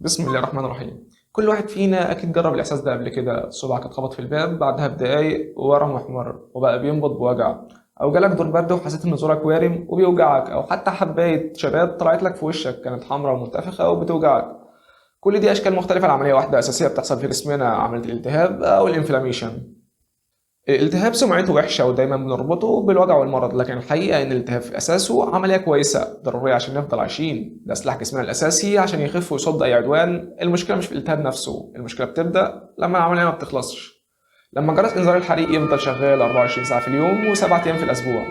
بسم الله الرحمن الرحيم. كل واحد فينا أكيد جرب الإحساس ده قبل كده. صبعك اتخبط في الباب، بعدها بدقايق ورم محمر وبقى بينبض بوجع، أو جالك دور برد وحسيت إن زورك وارم وبيوجعك، أو حتى حباية شباب طلعت لك في وشك كانت حمراء ومنتفخة وبتوجعك. كل دي أشكال مختلفة لعملية واحدة أساسية بتحصل في جسمنا، عملية الالتهاب أو الانفلاميشن. الالتهاب سمعته وحشة ودايما بنربطه بالوجع والمرض، لكن الحقيقة إن الالتهاب في أساسه عملية كويسة ضرورية عشان نفضل عايشين. ده سلاح جسمنا الأساسي عشان يخف ويصد أي عدوان. المشكلة مش في الالتهاب نفسه، المشكلة بتبدأ لما العملية ما بتخلصش، لما جرس إنذار الحريق يفضل شغال 24 ساعة في اليوم و7 أيام في الأسبوع.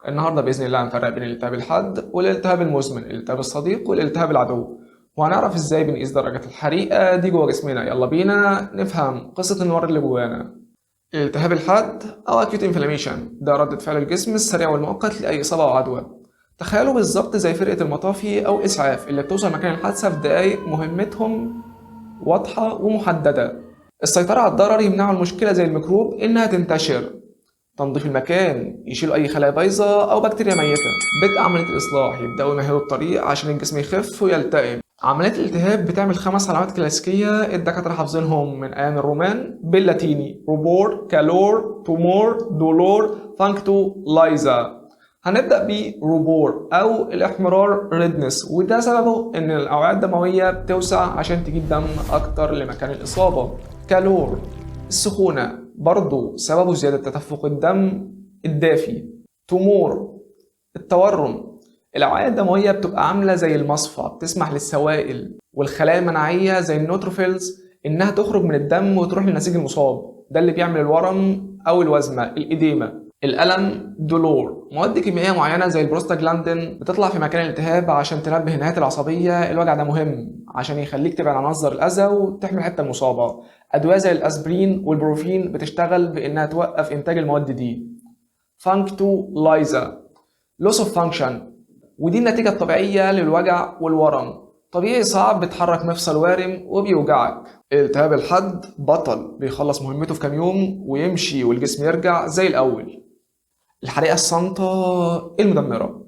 النهاردة بإذن الله هنفرق بين الالتهاب الحاد والالتهاب المزمن، الالتهاب الصديق والالتهاب العدو، وهنعرف إزاي بنقيس درجة الحريقة دي جوه جسمنا. يلا بينا نفهم قصة النار اللي جوانا. الالتهاب الحاد أو acute inflammation ده ردة فعل الجسم السريع والمؤقت لأي إصابة أو عدوى. تخيلوا بالظبط زي فرقة المطافي أو إسعاف اللي بتوصل مكان الحادثة في دقايق، مهمتهم واضحة ومحددة: السيطرة على الضرر، يمنعوا المشكلة زي الميكروب إنها تنتشر، تنظيف المكان، يشيلوا أي خلايا بايظة أو بكتيريا ميتة، بدء عملية الإصلاح، يبدأوا يمهدوا الطريق عشان الجسم يخف ويلتئم. عمليات الالتهاب بتعمل 5 علامات كلاسيكية الدكاترة حافظينهم من أيام الرومان باللاتيني: روبور، كالور، تومور، دولور، فانكتو، لايزا. هنبدأ بروبور أو الإحمرار ريدنس، وده سببه إن الأوعية الدموية بتوسع عشان تجيب دم أكتر لمكان الإصابة. كالور السخونة، برضو سببه زيادة تدفق الدم الدافي. تومور التورم، الأوعية الدموية بتبقى عاملة زي المصفى، بتسمح للسوائل والخلايا المناعية زي النوتروفيلز إنها تخرج من الدم وتروح للنسيج المصاب، ده اللي بيعمل الورم أو الوزمة الإديمة. الألم دولور، مواد كيميائية معينة زي البروستاجلاندين بتطلع في مكان الالتهاب عشان تنبه النهايات العصبية. الوجع ده مهم عشان يخليك تبعد عن مصدر الأذى وتحمي الحتة المصابة. أدوية زي الأسبرين والبروفين بتشتغل بإنها توقف إنتاج المواد دي. فانكتو لايزا loss of function، ودي النتيجة الطبيعية للوجع والورم. طبيعي صعب بتحرك مفصل وارم وبيوجعك. الالتهاب الحاد بطل بيخلص مهمته في كام يوم ويمشي والجسم يرجع زي الأول. الحريقة الصامتة المدمرة،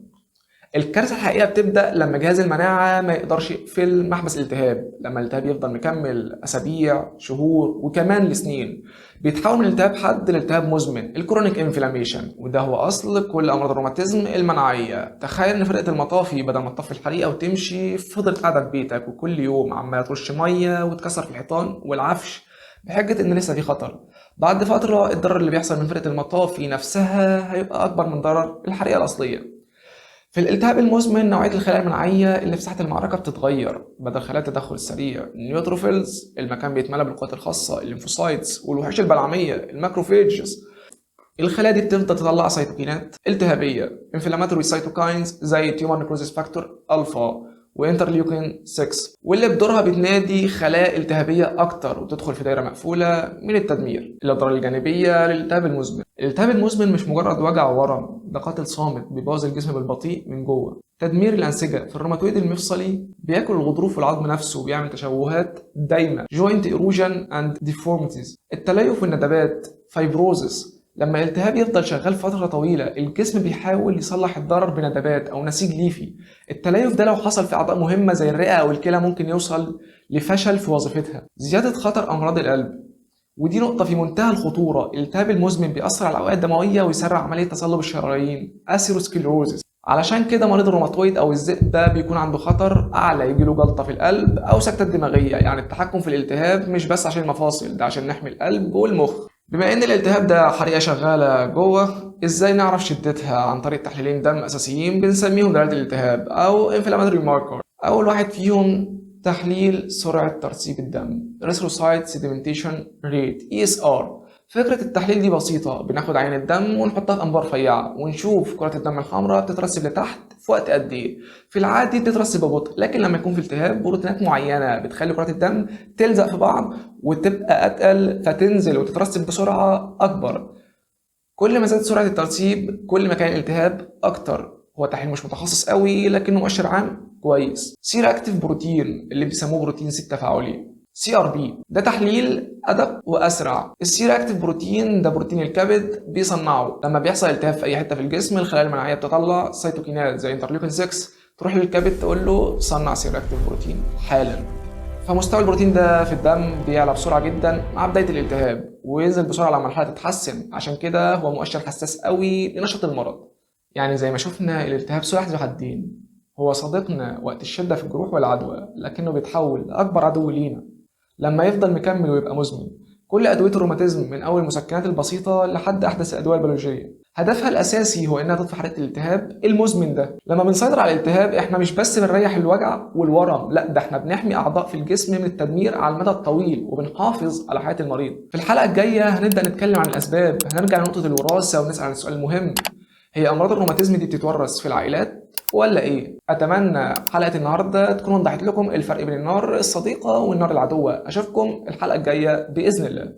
الكارثة الحقيقية بتبدأ لما جهاز المناعة ما يقدرش يقفل محبس الالتهاب، لما الالتهاب يفضل مكمل أسابيع، شهور، وكمان لسنين. بيتحول من التهاب حاد لالتهاب مزمن، الكرونيك انفلاميشن، وده هو أصل كل أمراض الروماتيزم المناعية. تخيل إن فرقة المطافي بدل ما تطفي الحريقة وتمشي فضلت قاعدة في بيتك وكل يوم عمالة ترش مية وتكسر في الحيطان والعفش بحجة إن لسه في خطر. بعد فترة الضرر اللي بيحصل من فرقة المطافي نفسها هيبقى أكبر من ضرر الحريقة الأصلية. في الالتهاب المزمن نوعية الخلايا المناعية اللي في ساحة المعركة بتتغير. بدل خلايا التدخل السريع النيوتروفيلز، المكان بيتملى بالقوات الخاصة الليمفوسايتس والوحوش البلعمية الماكروفيجز. الخلايا دي بتفضل تطلع سيتوكينات التهابية انفلاماتوري سيتوكاينز زي تيومر نيكروزيس فاكتور الفا وانترليوكين 6، واللي بدورها بتنادي خلايا التهابية أكتر وتدخل في دايرة مقفولة من التدمير. الأضرار الجانبية للالتهاب المزمن: الالتهاب المزمن مش مجرد وجع وورم، ده قاتل صامت بيبوظ الجسم بالبطيء من جوه. تدمير الأنسجة في الروماتويد المفصلي، بياكل الغضروف والعظم نفسه وبيعمل تشوهات دايمة joint erosion and deformities. التليف والندبات fibrosis، لما الالتهاب يفضل شغال فترة طويلة الجسم بيحاول يصلح الضرر بندبات أو نسيج ليفي. التليف ده لو حصل في أعضاء مهمة زي الرئة أو الكلى ممكن يوصل لفشل في وظيفتها. زيادة خطر أمراض القلب، ودي نقطة في منتهى الخطورة. الالتهاب المزمن بيأثر على الأوعية الدموية ويسرع عملية تصلب الشرايين أثيروسكليروزيس. علشان كده مريض الروماتويد أو الذئب ده بيكون عنده خطر أعلى يجيله جلطة في القلب أو سكتة دماغية. يعني التحكم في الالتهاب مش بس عشان المفاصل، ده عشان نحمي القلب والمخ. بما ان الالتهاب ده حريقه شغاله جوه، ازاي نعرف شدتها؟ عن طريق تحليلين دم اساسيين بنسميهم دلالات الالتهاب او inflammatory marker. اول واحد فيهم تحليل سرعه ترسيب الدم erythrocyte sedimentation rate ESR. فكره التحليل دي بسيطه، بناخد عينه دم ونحطها في انبار رفيعه ونشوف كرات الدم الحمراء بتترسب لتحت في وقت قد ايه. في العادي بتترسب ببطء، لكن لما يكون في التهاب بروتينات معينه بتخلي كرات الدم تلزق في بعض وتبقى اتقل فتنزل وتترسب بسرعه اكبر. كل ما زادت سرعه الترسيب كل ما كان الالتهاب اكتر. هو تحليل مش متخصص قوي لكنه مؤشر عام كويس. سير اكتيف بروتين اللي بيسموه بروتين 6 تفاعلي CRP، ده تحليل ادق واسرع. السير اكتيف بروتين ده بروتين الكبد بيصنعه. لما بيحصل التهاب في اي حته في الجسم الخلايا المناعيه بتطلع سيتوكينات زي انترليوكين 6 تروح للكبد تقول له صنع سير اكتيف بروتين حالا. فمستوى البروتين ده في الدم بيعلى بسرعة جدا مع بداية الالتهاب وينزل بسرعة لما الحالة تتحسن، عشان كده هو مؤشر حساس قوي لنشاط المرض. يعني زي ما شفنا الالتهاب سلاح ذو حدين، هو صديقنا وقت الشدة في الجروح والعدوى، لكنه بيتحول لأكبر عدو لينا لما يفضل مكمل ويبقى مزمن. كل أدوية الروماتيزم من أول المسكنات البسيطة لحد أحدث الأدوية البيولوجية هدفها الأساسي هو إنها تطفي حرقة الالتهاب المزمن ده. لما بنسيطر على الالتهاب إحنا مش بس بنريح الوجع والورم، لا ده إحنا بنحمي أعضاء في الجسم من التدمير على المدى الطويل وبنحافظ على حياة المريض. في الحلقة الجاية هنبدأ نتكلم عن الأسباب، هنرجع لنقطة الوراثة ونسأل عن السؤال المهم: هي أمراض الروماتيزم دي بتتورث في العائلات ولا إيه؟ أتمنى حلقة النهاردة تكون وضحت لكم الفرق بين النار الصديقة والنار العدوة. أشوفكم الحلقة الجاية بإذن الله.